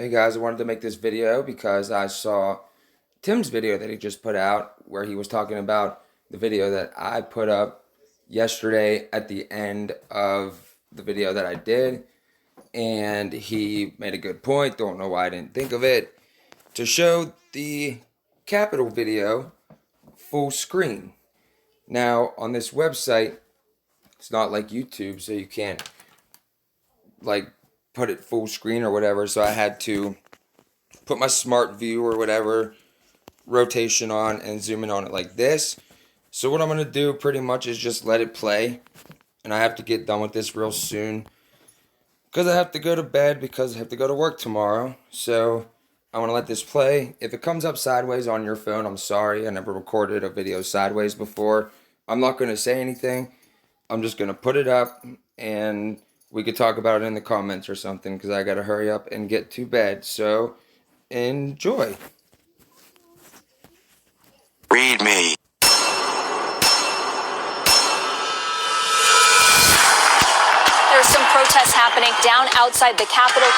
Hey guys, I wanted to make this video because I saw Tim's video that he just put out where he was talking about the video that I put up yesterday at the end of the video that I did, and he made a good point. Don't know why I didn't think of it, to show the Cap1tol video full screen. Now on this website, it's not like YouTube, so you can't like put it full screen or whatever, so I had to put my smart view or whatever rotation on and zoom in on it like this. So what I'm going to do pretty much is just let it play, and I have to get done with this real soon because I have to go to bed because I have to go to work tomorrow. So I want to let this play. If it comes up sideways on your phone, I'm sorry. I never recorded a video sideways before. I'm not going to say anything. I'm just going to put it up, and we could talk about it in the comments or something because I got to hurry up and get to bed. So enjoy. Read me. There's some protests happening down outside the Capitol.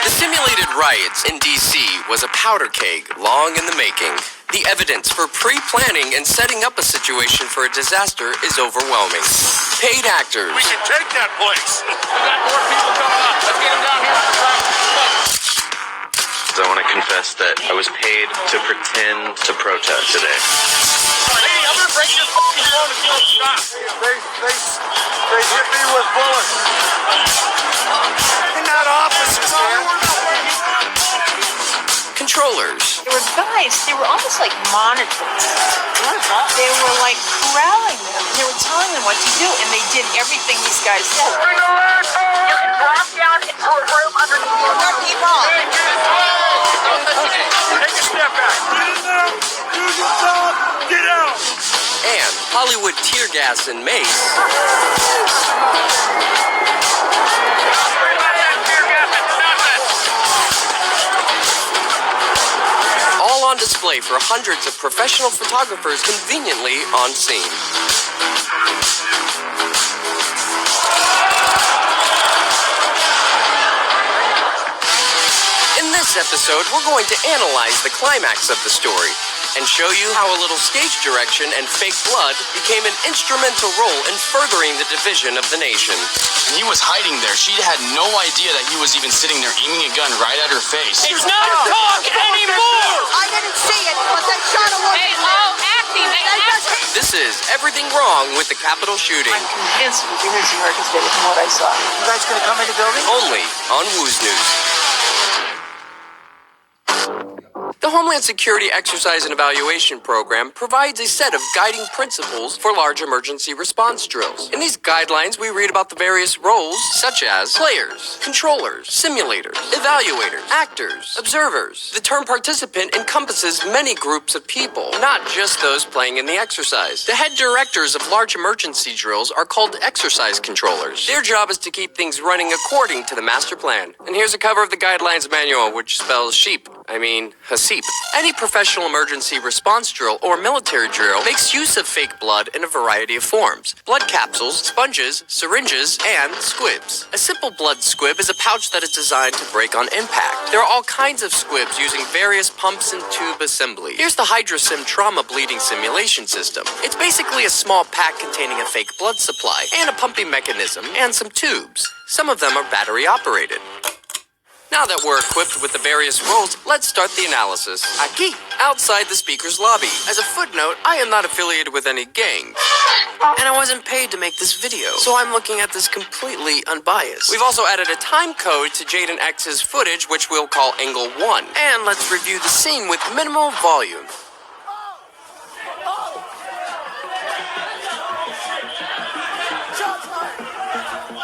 The simulated riots in D.C. was a powder keg long in the making. The evidence for pre-planning and setting up a situation for a disaster is overwhelming. Paid actors. We can take that place. We got more people coming up. Let's get them down here on the ground. I want to confess that I was paid to pretend to protest today. Hey, I'm gonna break your phone if you don't stop. They hit me with bullets. They're not officers, man. Controllers. There were guys, they were almost like monitors. They were like corralling them. They were telling them what to do, and they did everything these guys said. Bring the red phone! You can drop down into a room underneath the more people. Take a step back. Get in there. Use your thumb. Get out. And Hollywood tear gas and mace. All on display for hundreds of professional photographers conveniently on scene. In this episode, we're going to analyze the climax of the story and show you how a little stage direction and fake blood became an instrumental role in furthering the division of the nation. And he was hiding there. She had no idea that he was even sitting there aiming a gun right at her face. It's not a talk anymore! I didn't see it, but they shot a woman. Hey, oh, acting, This is Everything Wrong with the Capitol Shooting, I'm convinced it was the New Yorkers did it from what I saw. You guys gonna come in the building? only on Woo's News. The Homeland Security Exercise and Evaluation Program provides a set of guiding principles for large emergency response drills. In these guidelines, we read about the various roles such as players, controllers, simulators, evaluators, actors, observers. The term participant encompasses many groups of people, not just those playing in the exercise. The head directors of large emergency drills are called exercise controllers. Their job is to keep things running according to the master plan. And here's a cover of the guidelines manual, which spells sheep. Hasip. Any professional emergency response drill or military drill makes use of fake blood in a variety of forms. Blood capsules, sponges, syringes, and squibs. A simple blood squib is a pouch that is designed to break on impact. There are all kinds of squibs using various pumps and tube assembly. Here's the HydroSim trauma bleeding simulation system. It's basically a small pack containing a fake blood supply and a pumping mechanism and some tubes. Some of them are battery operated. Now that we're equipped with the various roles, let's start the analysis. Aquí, outside the speaker's lobby. As a footnote, I am not affiliated with any gang. And I wasn't paid to make this video, so I'm looking at this completely unbiased. We've also added a time code to Jaden X's footage, which we'll call Angle 1. And let's review the scene with minimal volume.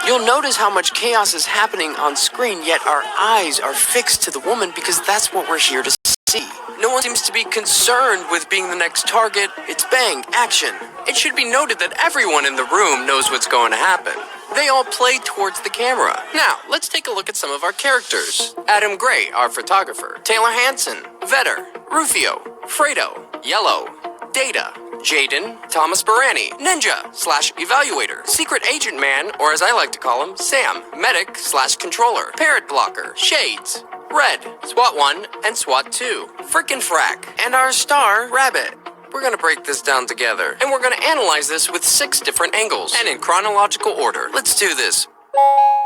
You'll notice how much chaos is happening on screen, yet our eyes are fixed to the woman because that's what we're here to see. No one seems to be concerned with being the next target. It's bang, action. It should be noted that everyone in the room knows what's going to happen. They all play towards the camera. Now, let's take a look at some of our characters. Adam Gray, our photographer. Taylor Hanson, Vetter, Rufio, Fredo, Yellow, Data, Jaden, Thomas Barani, Ninja/Evaluator, Secret Agent Man, or as I like to call him, Sam, Medic/Controller, Parrot Blocker, Shades, Red, SWAT 1 and SWAT 2, Frickin' Frack, and our star, Rabbit. We're gonna break this down together, and we're gonna analyze this with 6 different angles, and in chronological order. Let's do this.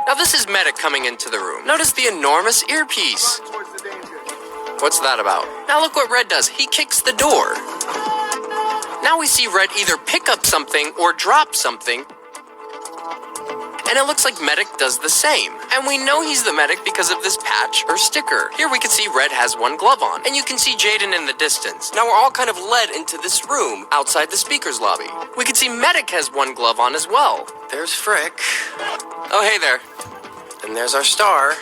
Now this is Medic coming into the room. Notice the enormous earpiece. What's that about? Now look what Red does. He kicks the door. Now we see Red either pick up something or drop something, and it looks like Medic does the same. And we know he's the Medic because of this patch or sticker. Here we can see Red has one glove on, and you can see Jaden in the distance. Now we're all kind of led into this room outside the speaker's lobby. We can see Medic has one glove on as well. There's Frick. Oh, hey there. And there's our star.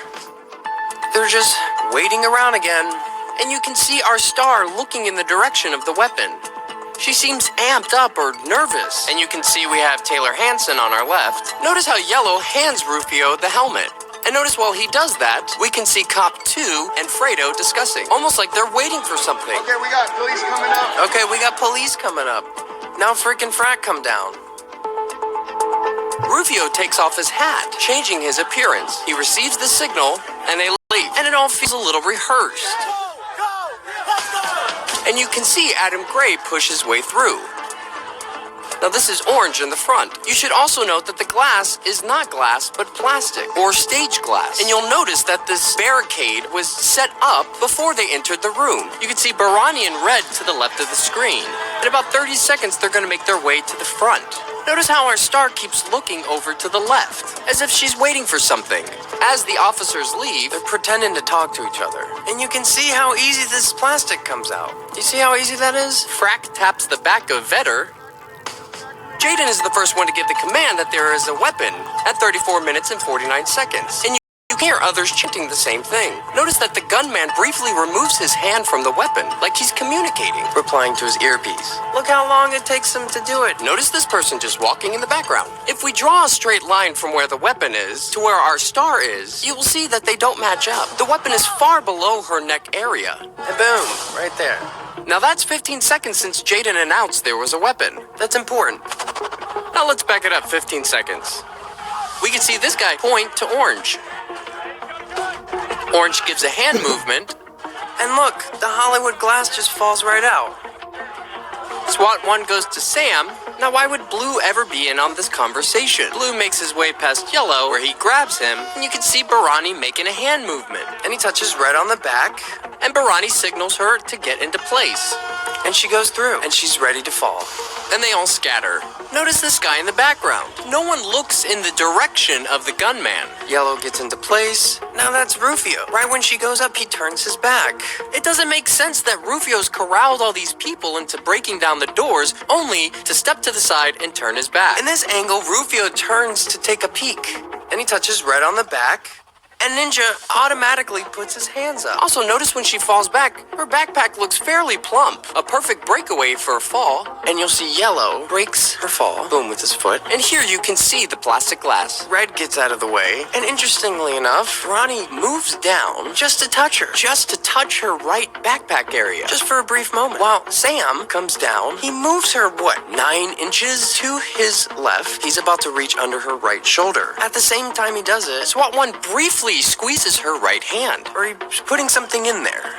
They're just waiting around again. And you can see our star looking in the direction of the weapon. She seems amped up or nervous. And you can see we have Taylor Hansen on our left. Notice how Yellow hands Rufio the helmet. And notice while he does that, we can see Cop 2 and Fredo discussing. Almost like they're waiting for something. Okay, we got police coming up. Okay, we got police coming up. Now Frickin' Frack come down. Rufio takes off his hat, changing his appearance. He receives the signal, and they leave. And it all feels a little rehearsed. And you can see Adam Gray push his way through. Now this is Orange in the front. You should also note that the glass is not glass, but plastic, or stage glass. And you'll notice that this barricade was set up before they entered the room. You can see Barani in red to the left of the screen. In about 30 seconds, they're gonna make their way to the front. Notice how our star keeps looking over to the left, as if she's waiting for something. As the officers leave, they're pretending to talk to each other. And you can see how easy this plastic comes out. You see how easy that is? Frack taps the back of Vetter. Jaden is the first one to give the command that there is a weapon at 34 minutes and 49 seconds. And you can hear others chanting the same thing. Notice that the gunman briefly removes his hand from the weapon, like he's communicating, replying to his earpiece. Look how long it takes him to do it. Notice this person just walking in the background. If we draw a straight line from where the weapon is to where our star is, you will see that they don't match up. The weapon is far below her neck area. And boom, right there. Now that's 15 seconds since Jaden announced there was a weapon. That's important. Now let's back it up 15 seconds. We can see this guy point to Orange. Orange gives a hand movement, and look, the Hollywood glass just falls right out. SWAT 1 goes to Sam. Now why would Blue ever be in on this conversation? Blue makes his way past Yellow, where he grabs him, and you can see Barani making a hand movement. And he touches Red on the back, and Barani signals her to get into place. And she goes through, and she's ready to fall. Then they all scatter. Notice this guy in the background. No one looks in the direction of the gunman. Yellow gets into place. Now that's Rufio. Right when she goes up, he turns his back. It doesn't make sense that Rufio's corralled all these people into breaking down the doors, only to step to the side and turn his back. In this angle, Rufio turns to take a peek. Then he touches Red on the back, and Ninja automatically puts his hands up. Also, notice when she falls back, her backpack looks fairly plump. A perfect breakaway for a fall. And you'll see Yellow breaks her fall, boom, with his foot. And here you can see the plastic glass. Red gets out of the way, and interestingly enough, Ronnie moves down just to touch her. Just to touch her right backpack area. Just for a brief moment. While Sam comes down, he moves her, 9 inches to his left. He's about to reach under her right shoulder. At the same time he does it, SWAT 1 briefly squeezes her right hand, or he's putting something in there.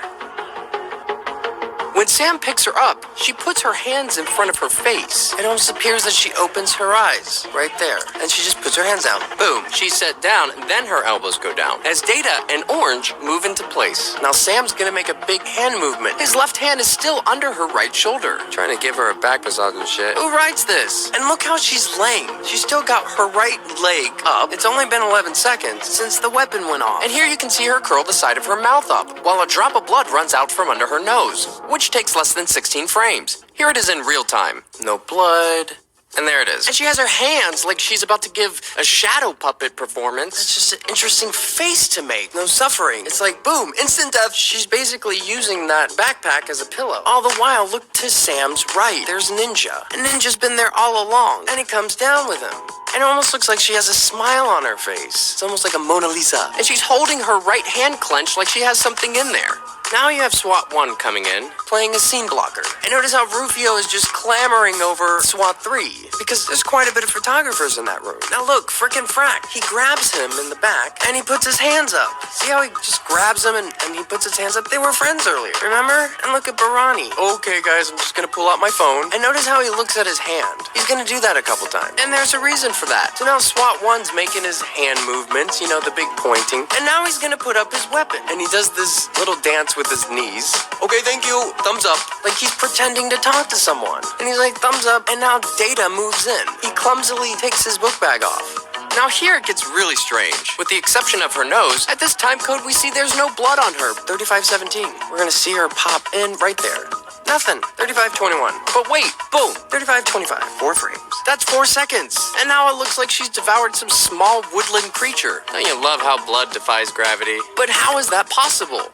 When Sam picks her up, she puts her hands in front of her face. It almost appears that she opens her eyes right there, and she just puts her hands down. Boom, she's set down, and then her elbows go down as Data and Orange move into place. Now Sam's gonna make a big hand movement. His left hand is still under her right shoulder, trying to give her a back massage and shit. Who writes this? And look how she's laying. She's still got her right leg up. It's only been 11 seconds since the weapon went off. And here you can see her curl the side of her mouth up, while a drop of blood runs out from under her nose, which takes less than 16 frames. Here it is in real time. No blood. And there it is. And she has her hands like she's about to give a shadow puppet performance. It's just an interesting face to make. No suffering. It's like, boom, instant death. She's basically using that backpack as a pillow. All the while, look to Sam's right. There's Ninja. And Ninja's been there all along. And he comes down with him. And it almost looks like she has a smile on her face. It's almost like a Mona Lisa. And she's holding her right hand clenched like she has something in there. Now you have SWAT 1 coming in, playing a scene blocker. And notice how Rufio is just clamoring over SWAT 3, because there's quite a bit of photographers in that room. Now look, frickin' Frack, he grabs him in the back, and he puts his hands up. See how he just grabs him and he puts his hands up? They were friends earlier, remember? And look at Barani. Okay guys, I'm just gonna pull out my phone. And notice how he looks at his hand. He's gonna do that a couple times. And there's a reason for that. So now SWAT 1's making his hand movements, you know, the big pointing. And now he's gonna put up his weapon. And he does this little dance with his knees. Okay, thank you. Thumbs up. Like he's pretending to talk to someone. And he's like, thumbs up. And now Data moves in. He clumsily takes his book bag off. Now here it gets really strange. With the exception of her nose, at this time code we see there's no blood on her. 3517. We're gonna see her pop in right there. Nothing. 3521. But wait, boom. 3525. 4 frames. That's 4 seconds. And now it looks like she's devoured some small woodland creature. Don't you love how blood defies gravity? But how is that possible?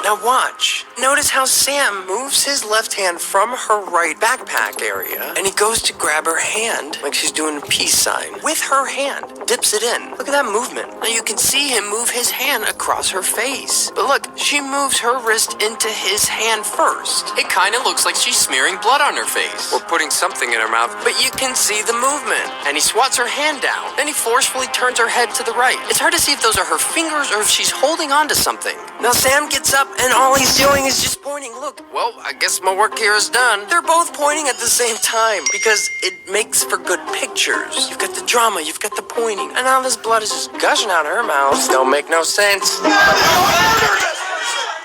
Now watch. Notice how Sam moves his left hand from her right backpack area, and he goes to grab her hand, like she's doing a peace sign, with her hand, dips it in. Look at that movement. Now you can see him move his hand across her face. But look, she moves her wrist into his hand first. It kind of looks like she's smearing blood on her face, or putting something in her mouth, but you can see the movement. And he swats her hand down. Then he forcefully turns her head to the right. It's hard to see if those are her fingers or if she's holding on to something. Now Sam gets up and all he's doing is just pointing. Look, well, I guess my work here is done. They're both pointing at the same time because it makes for good pictures. You've got the drama, you've got the pointing, and now this blood is just gushing out of her mouth. Don't make no sense.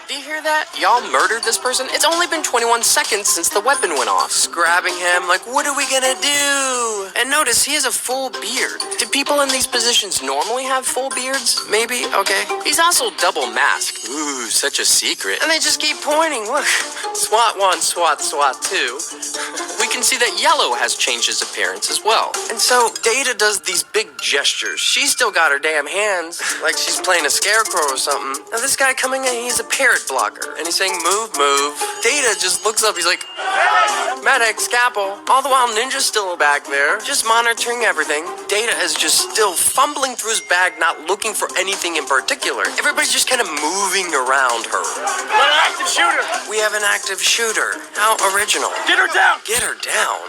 Do you hear that? Y'all murdered this person? It's only been 21 seconds since the weapon went off. Grabbing him, like, what are we gonna do? And notice, he has a full beard. Do people in these positions normally have full beards? Maybe? Okay. He's also double masked. Ooh, such a secret. And they just keep pointing. Look. SWAT 1, SWAT 2. We can see that Yellow has changed his appearance as well. And so, Data does these big gestures. She's still got her damn hands, like she's playing a scarecrow or something. Now this guy coming in, he's a parrot blocker, and he's saying, move, move. Data just looks up, he's like, medic, scalpel. All the while Ninja's still back there, just monitoring everything. Data is just still fumbling through his bag, not looking for anything in particular. Everybody's just kind of moving around her. Got an active shooter. We have an active shooter. How original. Get her down. Get her down.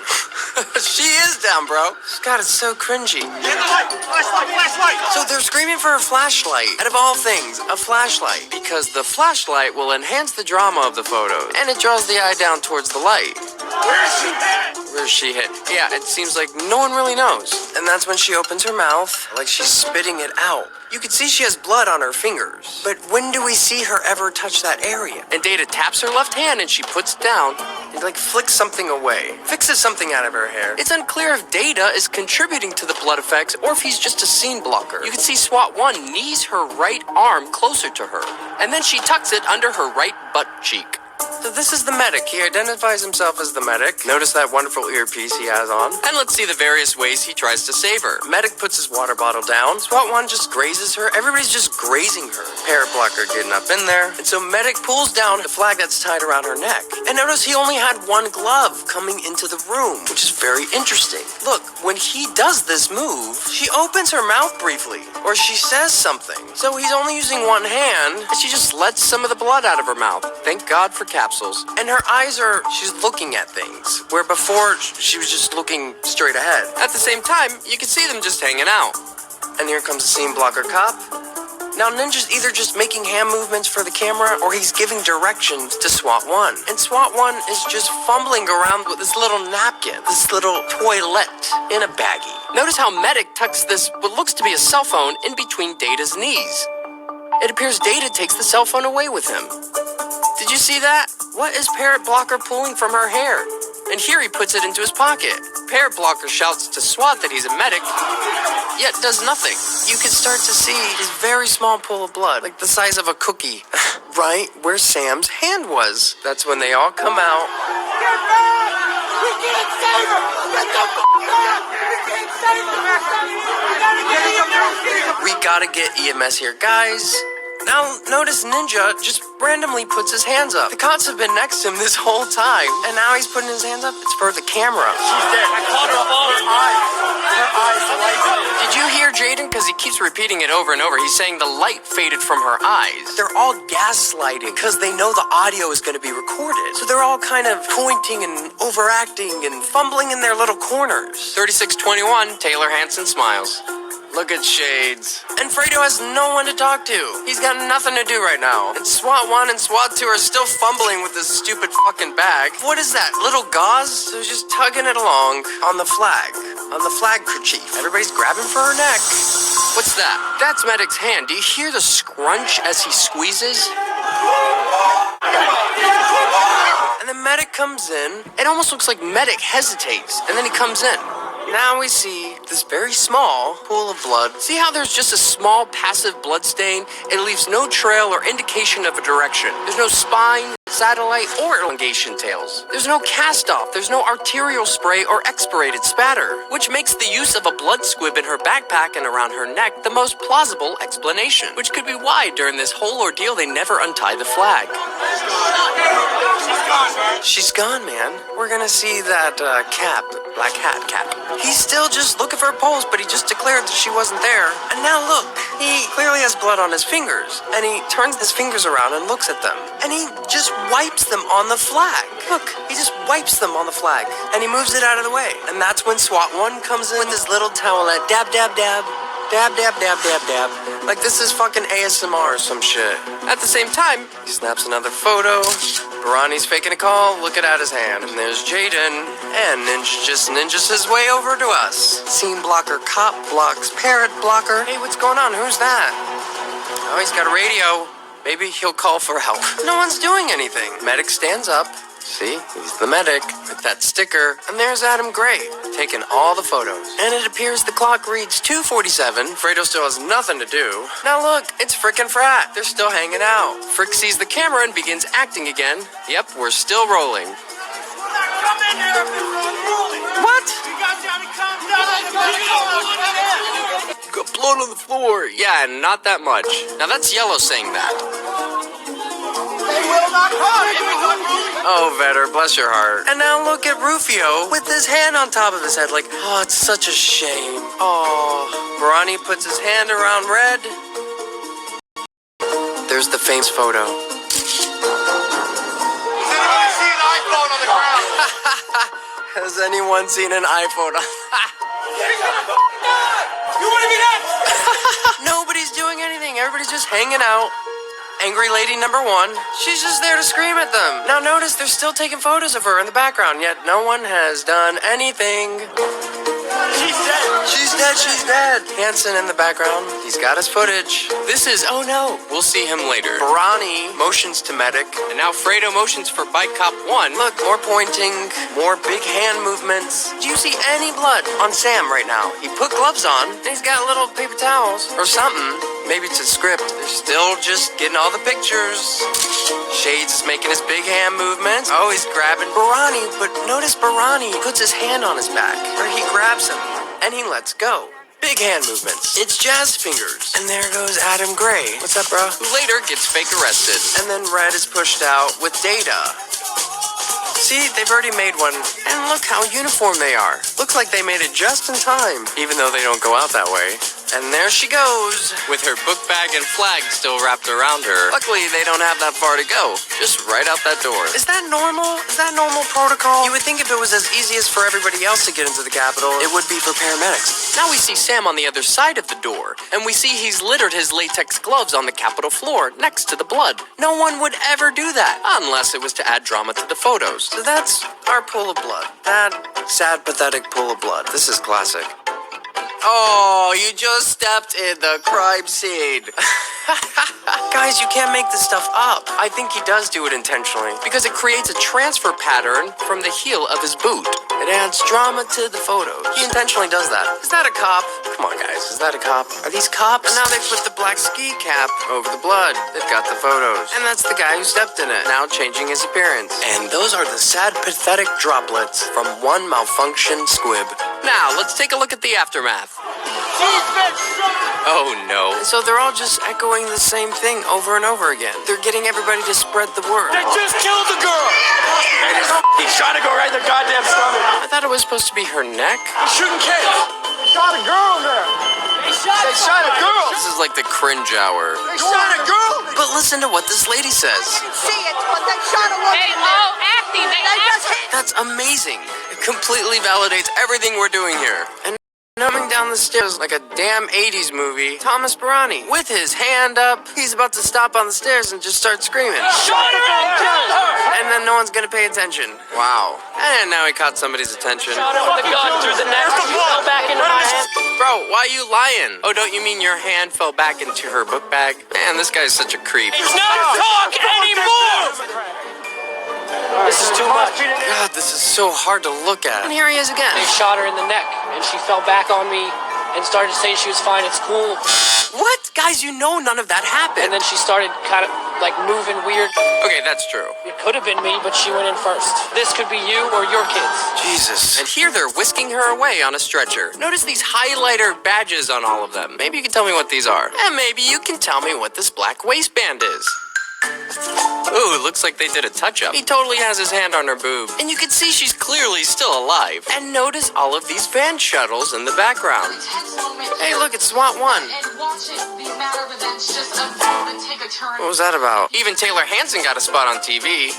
She is down, bro. God, it's so cringy. Get the light. Flashlight. So they're screaming for a flashlight. Out of all things, a flashlight. Because the flashlight will enhance the drama of the photos. And it draws the eye down towards the light. Where's she at? Where's she hit? Yeah, it seems like no one really knows. And that's when she opens her mouth, like she's spitting it out. You can see she has blood on her fingers. But when do we see her ever touch that area? And Data taps her left hand and she puts it down and like flicks something away. Fixes something out of her hair. It's unclear if Data is contributing to the blood effects or if he's just a scene blocker. You can see SWAT 1 knees her right arm closer to her. And then she tucks it under her right butt cheek. So this is the medic. He identifies himself as the medic. Notice that wonderful earpiece he has on. And let's see the various ways he tries to save her. Medic puts his water bottle down. SWAT 1 just grazes her. Everybody's just grazing her. Parrot blocker getting up in there. And so medic pulls down the flag that's tied around her neck. And notice he only had one glove coming into the room, which is very interesting. Look, when he does this move, she opens her mouth briefly, or she says something. So he's only using one hand, and she just lets some of the blood out of her mouth. Thank God for capsules. And her eyes she's looking at things, where before she was just looking straight ahead. At the same time, you can see them just hanging out. And here comes the scene blocker cop. Now Ninja's either just making hand movements for the camera or he's giving directions to SWAT 1. And SWAT 1 is just fumbling around with this little napkin, this little toilet in a baggie. Notice how Medic tucks this, what looks to be a cell phone, in between Data's knees. It appears Data takes the cell phone away with him. Did you see that? What is Parrot Blocker pulling from her hair? And here he puts it into his pocket. Parrot Blocker shouts to SWAT that he's a medic, yet does nothing. You can start to see his very small pool of blood, like the size of a cookie, right where Sam's hand was. That's when they all come out. Get back! We can't save her! Get the f*** back! We can't save her! We gotta get EMS here. We gotta get EMS here, guys. Now, notice Ninja just randomly puts his hands up. The cops have been next to him this whole time, and now he's putting his hands up. It's for the camera. She's dead. I caught her phone. Her eyes, the light. Did you hear Jaden? Because he keeps repeating it over and over. He's saying the light faded from her eyes. They're all gaslighting because they know the audio is going to be recorded. So they're all kind of pointing and overacting and fumbling in their little corners. 3621, Taylor Hanson smiles. Look at Shades. And Fredo has no one to talk to. He's got nothing to do right now. And SWAT 1 and SWAT 2 are still fumbling with this stupid fucking bag. What is that, little gauze? So just tugging it along on the flag. On the flag kerchief. Everybody's grabbing for her neck. What's that? That's Medic's hand. Do you hear the scrunch as he squeezes? And then Medic comes in. It almost looks like Medic hesitates. And then he comes in. Now we see this very small pool of blood. See how there's just a small passive blood stain? It leaves no trail or indication of a direction. There's no spine, satellite, or elongation tails. There's no cast off. There's no arterial spray or expirated spatter, which makes the use of a blood squib in her backpack and around her neck the most plausible explanation, which could be why during this whole ordeal they never untie the flag. She's gone, man. We're gonna see that Cap, Black Hat Cap. He's still just looking for a pulse, but he just declared that she wasn't there. And now look, he clearly has blood on his fingers. And he turns his fingers around and looks at them. And he just wipes them on the flag. Look, he just wipes them on the flag. And he moves it out of the way. And that's when SWAT 1 comes in with his little towelette. Dab, dab, dab. Dab, dab, dab, dab, dab. Like this is fucking ASMR or some shit. At the same time, he snaps another photo. Ronnie's faking a call, looking at his hand. And there's Jaden. And Ninja just ninjas his way over to us. Scene blocker, cop blocks, parrot blocker. Hey, what's going on? Who's that? Oh, he's got a radio. Maybe he'll call for help. No one's doing anything. Medic stands up. See, he's the medic with that sticker. And there's Adam Gray, taking all the photos. And it appears the clock reads 2:47. Fredo still has nothing to do. Now look, it's frickin' Frat. They're still hanging out. Frick sees the camera and begins acting again. Yep, we're still rolling. Come in here. What? You got Johnny calm down. Got blood on the floor. Yeah, not that much. Now that's Yellow saying that. They will not come. Oh, Vetter, bless your heart. And now look at Rufio with his hand on top of his head like, oh, it's such a shame. Oh, Bronny puts his hand around Red. There's the famous photo. Has anyone seen an iPhone on the ground? Has anyone seen an iPhone? You want to be next? Nobody's doing anything. Everybody's just hanging out. Angry lady number 1. She's just there to scream at them. Now notice they're still taking photos of her in the background, yet no one has done anything. She's dead. She's dead, she's dead. Hanson in the background. He's got his footage. This is, oh no, we'll see him later. Barani motions to Medic, and now Fredo motions for Bike Cop 1. Look, more pointing, more big hand movements. Do you see any blood on Sam right now? He put gloves on, and he's got little paper towels, or something. Maybe it's a script. They're still just getting all the pictures. Shades is making his big hand movements. Oh, he's grabbing Barani, but notice Barani puts his hand on his back, or he grabs him, and he lets go. Big hand movements. It's Jazz Fingers. And there goes Adam Gray. What's up, bro? Who later gets fake arrested. And then Red is pushed out with Data. See, they've already made one. And look how uniform they are. Looks like they made it just in time, even though they don't go out that way. And there she goes, with her book bag and flag still wrapped around her. Luckily, they don't have that far to go. Just right out that door. Is that normal? Is that normal protocol? You would think if it was as easy as for everybody else to get into the Capitol, it would be for paramedics. Now we see Sam on the other side of the door, and we see he's littered his latex gloves on the Capitol floor next to the blood. No one would ever do that, unless it was to add drama to the photos. So that's our pool of blood. That sad, pathetic pool of blood. This is classic. Oh, you just stepped in the crime scene. Guys, you can't make this stuff up. I think he does do it intentionally because it creates a transfer pattern from the heel of his boot. It adds drama to the photos. He intentionally does that. Is that a cop? Come on, guys. Is that a cop? Are these cops? And now they put the black ski cap over the blood. They've got the photos. And that's the guy who stepped in it, now changing his appearance. And those are the sad, pathetic droplets from one malfunction squib. Now, let's take a look at the aftermath. Oh no. So they're all just echoing the same thing over and over again. They're getting everybody to spread the word. They just killed the girl. They just shot a girl right in the goddamn stomach. I thought it was supposed to be her neck. They're shooting kids. They shot a girl there. They shot a girl. This is like the cringe hour. They shot a girl. But listen to what this lady says. See it, but they shot a woman. They all acting. They just hit. That's amazing. It completely validates everything we're doing here. And coming down the stairs like a damn 80s movie, Thomas Barani, with his hand up, he's about to stop on the stairs and just start screaming. Shot her and killed her. And then no one's gonna pay attention. Wow. And now he caught somebody's attention. Shot her with the gun through the neck. She fell back into my hand. Bro, why are you lying? Oh, don't you mean your hand fell back into her book bag? Man, this guy's such a creep. It's not talk anymore! This is too much. God, this is so hard to look at. And here he is again. They shot her in the neck, and she fell back on me and started saying she was fine at school. What? Guys, you know none of that happened. And then she started kind of like moving weird. Okay, that's true. It could have been me, but she went in first. This could be you or your kids. Jesus. And here they're whisking her away on a stretcher. Notice these highlighter badges on all of them. Maybe you can tell me what these are. And maybe you can tell me what this black waistband is. Ooh, looks like they did a touch-up. He totally has his hand on her boob. And you can see she's clearly still alive. And notice all of these van shuttles in the background. Hey, look, it's SWAT 1. And watching these matter of events just unfold and take a turn. What was that about? Even Taylor Hanson got a spot on TV.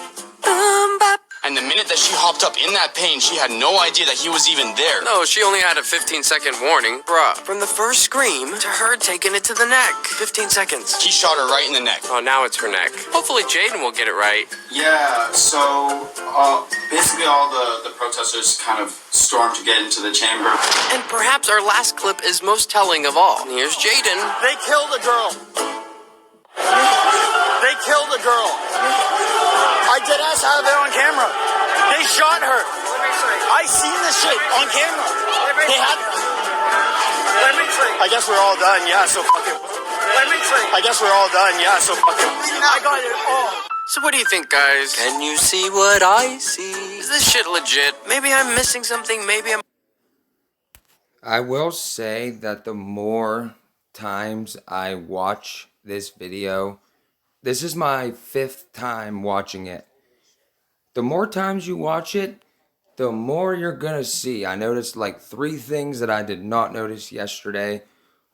And the minute that she hopped up in that pain, she had no idea that he was even there. No, she only had a 15-second warning. Bruh, from the first scream to her taking it to the neck. 15 seconds. He shot her right in the neck. Oh, now it's her neck. Hopefully Jaden will get it right. Yeah, so basically all the protesters kind of stormed to get into the chamber. And perhaps our last clip is most telling of all. Here's Jaden. They killed a girl. They killed a girl. I did ask how they're on camera. They shot her. I seen this shit on camera. They had. I guess we're all done. Yeah, so fucking. I guess we're all done. Yeah, so fucking. I got it all. So what do you think, guys? Can you see what I see? Is this shit legit? Maybe I'm missing something. Maybe I'm... I will say that the more times I watch this video, this is my 5th time watching it. The more times you watch it, the more you're gonna see. I noticed like 3 things that I did not notice yesterday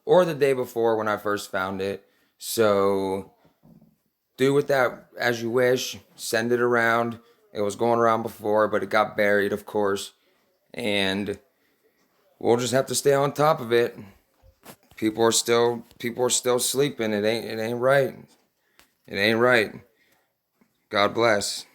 or the day before when I first found it. So do with that as you wish. Send it around. It was going around before, but it got buried, of course. And we'll just have to stay on top of it. People are still sleeping. It ain't right. It ain't right. God bless.